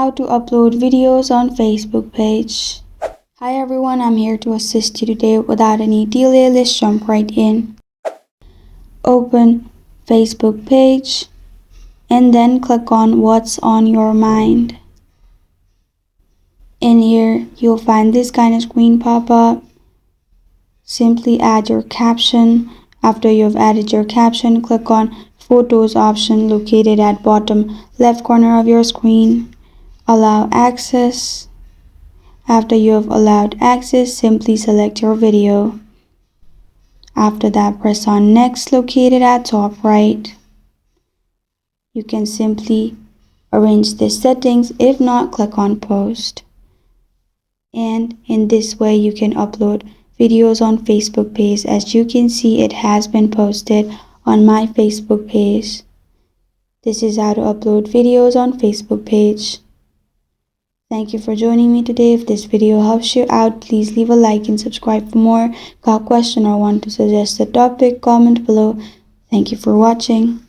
How to upload videos on Facebook page. Hi everyone, I'm here to assist you today. Without any delay, let's jump right in. Open Facebook page and then click on what's on your mind. In here, you'll find this kind of screen pop up. Simply add your caption. After you've added your caption, click on Photos option located at bottom left corner of your screen. Allow access. After you have allowed access, simply select your video. After that, press on Next located at top right. You can simply arrange the settings. If not, click on Post. And in this way, you can upload videos on Facebook page. As you can see, it has been posted on my Facebook page. This is how to upload videos on Facebook page. Thank you for joining me today. If this video helps you out, please leave a like and subscribe for more. Got a question or want to suggest a topic, comment below. Thank you for watching.